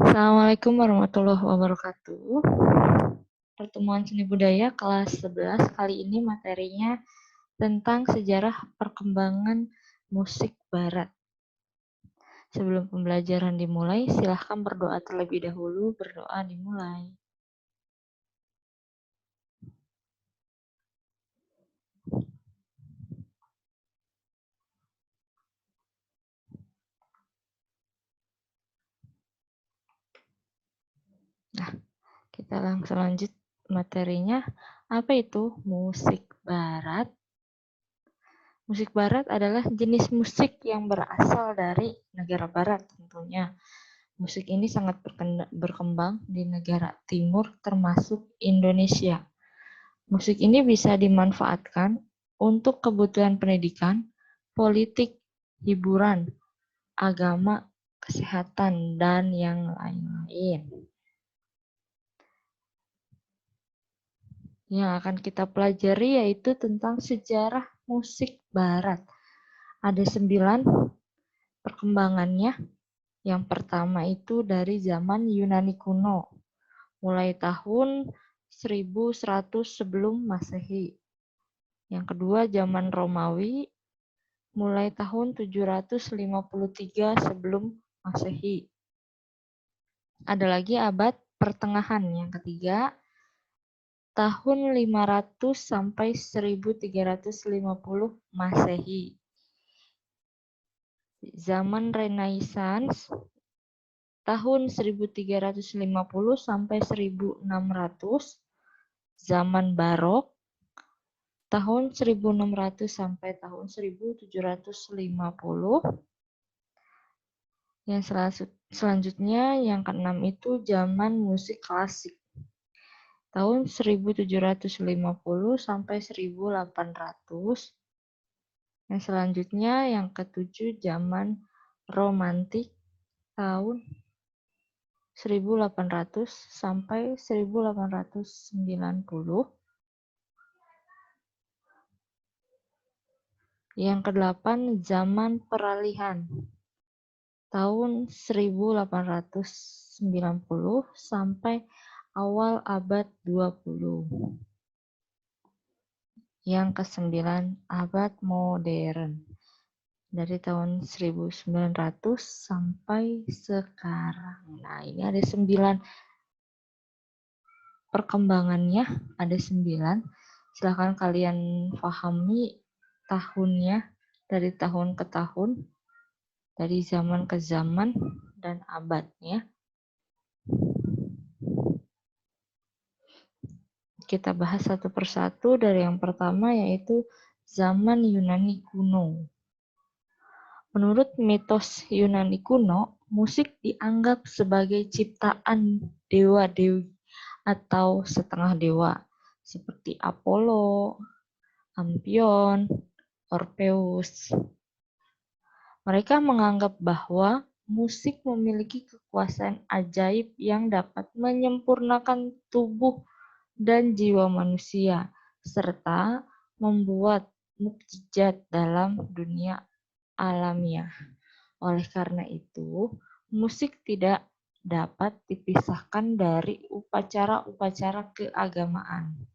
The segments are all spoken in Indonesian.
Assalamualaikum warahmatullahi wabarakatuh. Pertemuan seni budaya kelas 11 kali ini materinya tentang sejarah perkembangan musik barat. Sebelum pembelajaran dimulai, silahkan berdoa terlebih dahulu. Berdoa dimulai. Nah, kita langsung lanjut materinya. Apa itu musik barat? Musik barat adalah jenis musik yang berasal dari negara barat tentunya. Musik ini sangat berkembang di negara timur termasuk Indonesia. Musik ini bisa dimanfaatkan untuk kebutuhan pendidikan, politik, hiburan, agama, kesehatan, dan yang lain-lain. Yang akan kita pelajari yaitu tentang sejarah musik barat. Ada 9 perkembangannya. Yang pertama itu dari zaman Yunani kuno, mulai tahun 1100 sebelum Masehi. Yang kedua zaman Romawi, mulai tahun 753 sebelum Masehi. Ada lagi abad pertengahan. Yang ketiga, tahun 500 sampai 1350 Masehi. Zaman Renaissance, tahun 1350 sampai 1600. Zaman Barok, tahun 1600 sampai tahun 1750. Yang selanjutnya, yang keenam itu zaman musik klasik. Tahun 1750 sampai 1800. Yang selanjutnya, yang ketujuh, zaman romantik. Tahun 1800 sampai 1890. Yang kedelapan, zaman peralihan. Tahun 1890 sampai awal abad 20. Yang kesembilan, abad modern. Dari tahun 1900 sampai sekarang. Nah, ini ada 9 perkembangannya, ada 9. Silakan kalian pahami tahunnya dari tahun ke tahun, dari zaman ke zaman, dan abadnya. Kita bahas satu persatu. Dari yang pertama yaitu zaman Yunani kuno. Menurut mitos Yunani kuno, musik dianggap sebagai ciptaan dewa-dewi atau setengah dewa seperti Apollo, Ampion, Orpheus. Mereka menganggap bahwa musik memiliki kekuasaan ajaib yang dapat menyempurnakan tubuh dan jiwa manusia, serta membuat mukjizat dalam dunia alamiah. Oleh karena itu, musik tidak dapat dipisahkan dari upacara-upacara keagamaan.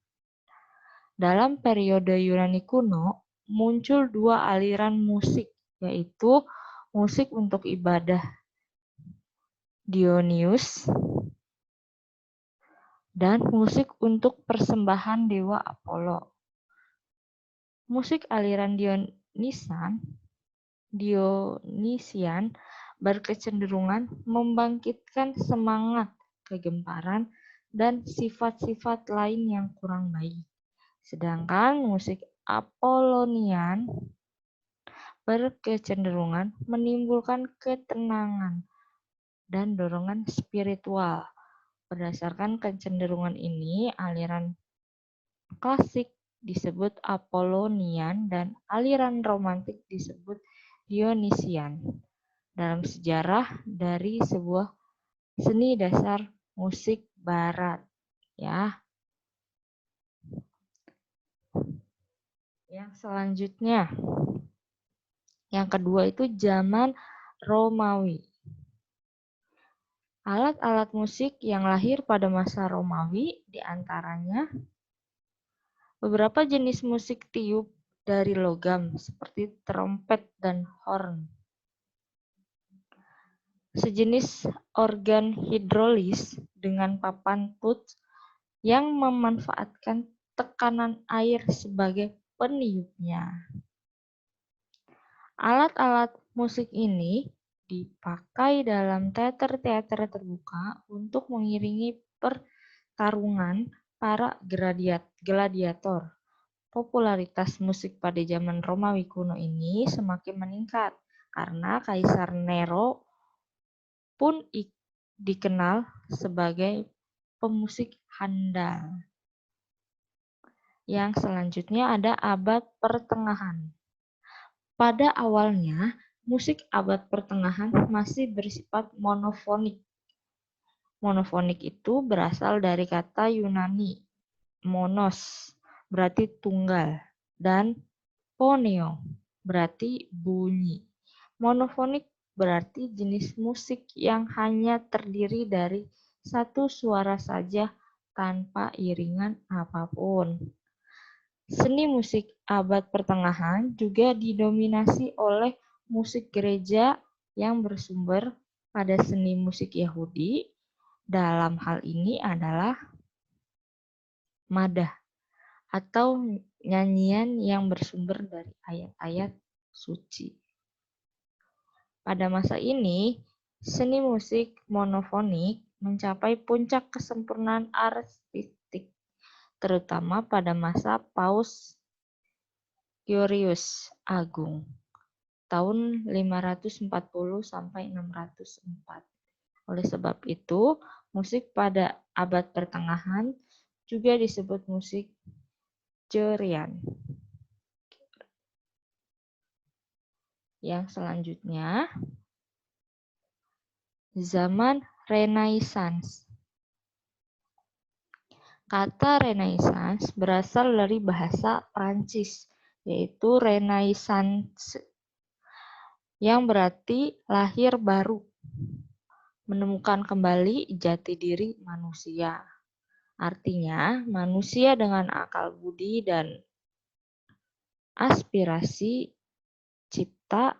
Dalam periode Yunani kuno, muncul 2 aliran musik, yaitu musik untuk ibadah Dionysus dan musik untuk persembahan dewa Apollo. Musik aliran Dionysian berkecenderungan membangkitkan semangat, kegemparan, dan sifat-sifat lain yang kurang baik. Sedangkan musik Apollonian berkecenderungan menimbulkan ketenangan dan dorongan spiritual. Berdasarkan kecenderungan ini, aliran klasik disebut Apollonian dan aliran romantik disebut Dionysian. Dalam sejarah dari sebuah seni dasar musik barat, ya. Yang selanjutnya, yang kedua itu zaman Romawi. Alat-alat musik yang lahir pada masa Romawi diantaranya beberapa jenis musik tiup dari logam seperti trompet dan horn. Sejenis organ hidrolis dengan papan tuts yang memanfaatkan tekanan air sebagai peniupnya. Alat-alat musik ini dipakai dalam teater-teater terbuka untuk mengiringi pertarungan para gladiator. Popularitas musik pada zaman Romawi kuno ini semakin meningkat karena Kaisar Nero pun dikenal sebagai pemusik handal. Yang selanjutnya ada abad pertengahan. Pada awalnya, musik abad pertengahan masih bersifat monofonik. Monofonik itu berasal dari kata Yunani, monos, berarti tunggal, dan phoneo, berarti bunyi. Monofonik berarti jenis musik yang hanya terdiri dari satu suara saja tanpa iringan apapun. Seni musik abad pertengahan juga didominasi oleh musik gereja yang bersumber pada seni musik Yahudi. Dalam hal ini adalah madah atau nyanyian yang bersumber dari ayat-ayat suci. Pada masa ini, seni musik monofonik mencapai puncak kesempurnaan artistik, terutama pada masa Paus Gregorius Agung, tahun 540 sampai 604. Oleh sebab itu, musik pada abad pertengahan juga disebut musik Gregorian. Yang selanjutnya, zaman Renaissance. Kata Renaissance berasal dari bahasa Prancis, yaitu Renaissance, yang berarti lahir baru, menemukan kembali jati diri manusia. Artinya, manusia dengan akal budi dan aspirasi cipta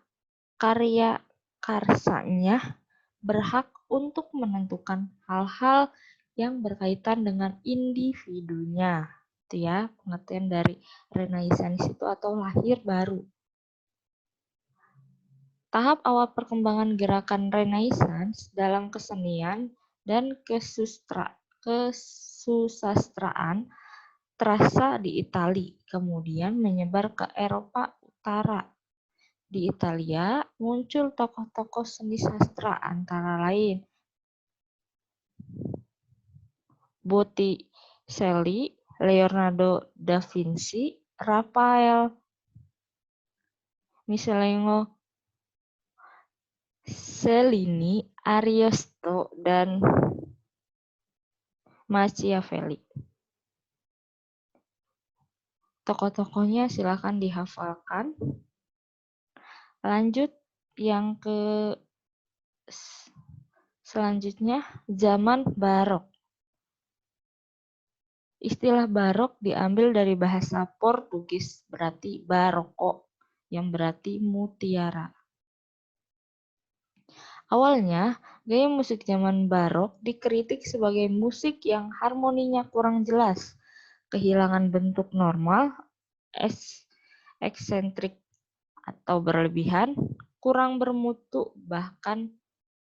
karya karsanya berhak untuk menentukan hal-hal yang berkaitan dengan individunya. Itu ya, pengertian dari Renaissance itu atau lahir baru. Tahap awal perkembangan gerakan Renaissance dalam kesenian dan kesusastraan terasa di Italia, kemudian menyebar ke Eropa Utara. Di Italia muncul tokoh-tokoh seni sastra antara lain Botticelli, Leonardo da Vinci, Raphael, Michelangelo, Cellini, Ariosto, dan Machiavelli. Tokoh-tokohnya silakan dihafalkan. Lanjut yang selanjutnya, zaman barok. Istilah barok diambil dari bahasa Portugis, berarti baroko, yang berarti mutiara. Awalnya, gaya musik zaman barok dikritik sebagai musik yang harmoninya kurang jelas, kehilangan bentuk normal, eksentrik atau berlebihan, kurang bermutu, bahkan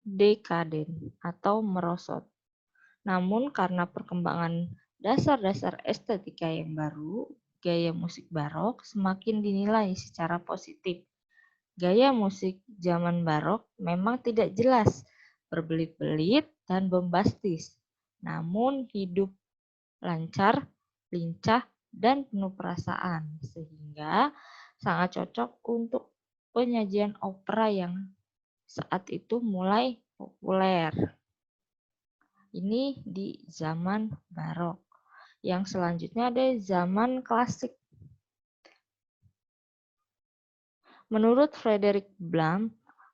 dekaden atau merosot. Namun karena perkembangan dasar-dasar estetika yang baru, gaya musik barok semakin dinilai secara positif. Gaya musik zaman barok memang tidak jelas, berbelit-belit dan bombastis, namun hidup lancar, lincah, dan penuh perasaan, sehingga sangat cocok untuk penyajian opera yang saat itu mulai populer. Ini di zaman barok. Yang selanjutnya ada zaman klasik. Menurut Frederick Blam,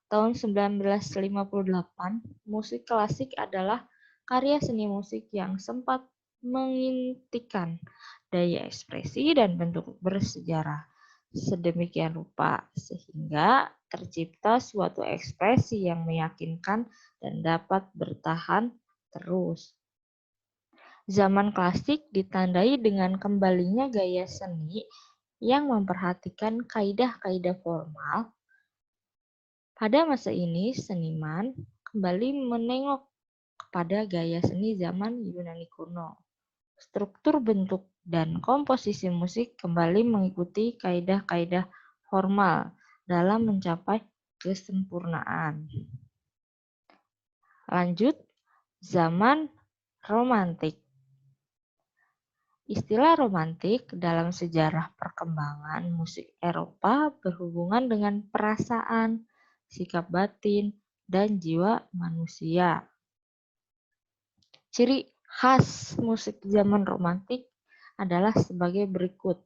tahun 1958, musik klasik adalah karya seni musik yang sempat mengintikan daya ekspresi dan bentuk bersejarah sedemikian rupa sehingga tercipta suatu ekspresi yang meyakinkan dan dapat bertahan terus. Zaman klasik ditandai dengan kembalinya gaya seni yang memperhatikan kaidah-kaidah formal. Pada masa ini, seniman kembali menengok kepada gaya seni zaman Yunani kuno. Struktur bentuk dan komposisi musik kembali mengikuti kaidah-kaidah formal dalam mencapai kesempurnaan. Lanjut, zaman romantik. Istilah romantik dalam sejarah perkembangan musik Eropa berhubungan dengan perasaan, sikap batin, dan jiwa manusia. Ciri khas musik zaman romantik adalah sebagai berikut.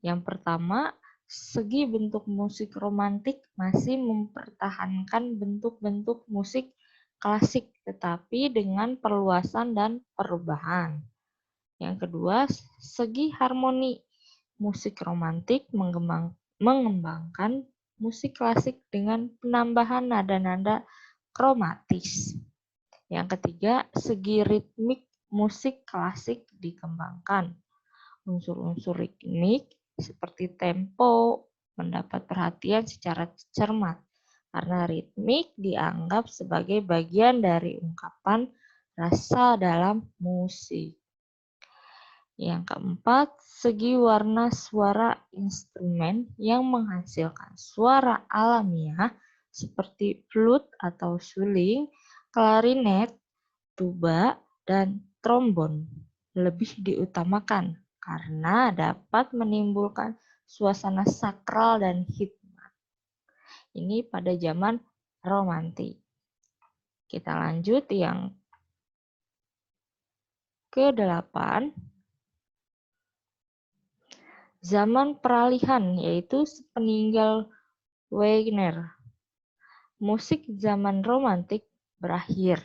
Yang pertama, segi bentuk musik romantik masih mempertahankan bentuk-bentuk musik klasik tetapi dengan perluasan dan perubahan. Yang kedua, segi harmoni. Musik romantik mengembangkan musik klasik dengan penambahan nada-nada kromatis. Yang ketiga, segi ritmik musik klasik dikembangkan. Unsur-unsur ritmik seperti tempo mendapat perhatian secara cermat karena ritmik dianggap sebagai bagian dari ungkapan rasa dalam musik. Yang keempat, segi warna suara instrumen yang menghasilkan suara alamiah seperti flute atau suling, klarinet, tuba, dan trombon lebih diutamakan karena dapat menimbulkan suasana sakral dan hikmat. Ini pada zaman romantik. Kita lanjut yang ke-8. Zaman peralihan, yaitu peninggal Wagner. Musik zaman romantik berakhir.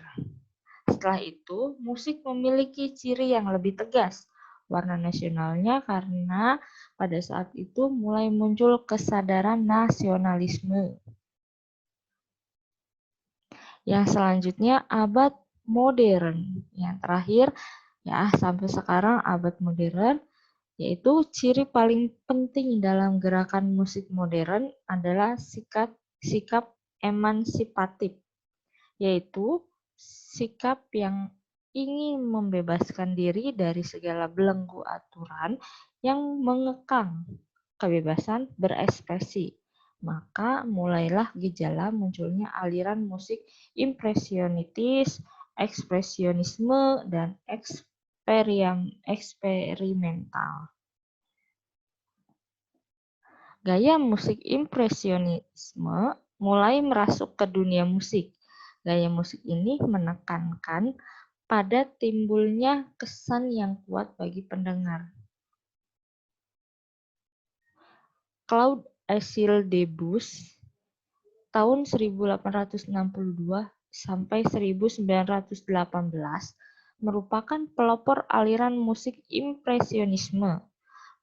Setelah itu, musik memiliki ciri yang lebih tegas. Warna nasionalnya karena pada saat itu mulai muncul kesadaran nasionalisme. Yang selanjutnya abad modern. Yang terakhir ya sampai sekarang abad modern. Yaitu ciri paling penting dalam gerakan musik modern adalah sikap emansipatif, yaitu sikap yang ingin membebaskan diri dari segala belenggu aturan yang mengekang kebebasan berekspresi. Maka mulailah gejala munculnya aliran musik impresionis, ekspresionisme, dan eksperimental. Gaya musik impresionisme mulai merasuk ke dunia musik. Gaya musik ini menekankan pada timbulnya kesan yang kuat bagi pendengar. Claude Acil Debussy tahun 1862 sampai 1918 merupakan pelopor aliran musik impresionisme.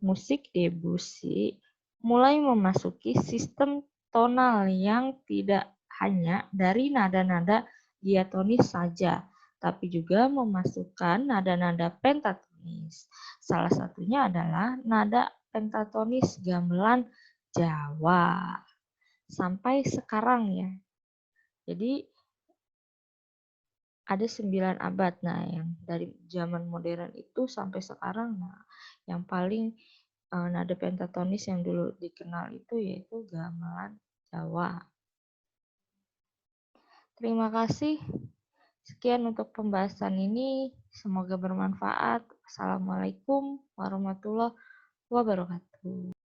Musik Debussy mulai memasuki sistem tonal yang tidak hanya dari nada-nada diatonis saja, tapi juga memasukkan nada-nada pentatonis. Salah satunya adalah nada pentatonis gamelan Jawa. Sampai sekarang ya. Jadi ada 9 abad. Nah, yang dari zaman modern itu sampai sekarang, nah, yang paling nada pentatonis yang dulu dikenal itu yaitu gamelan Jawa. Terima kasih. Sekian untuk pembahasan ini. Semoga bermanfaat. Assalamualaikum warahmatullahi wabarakatuh.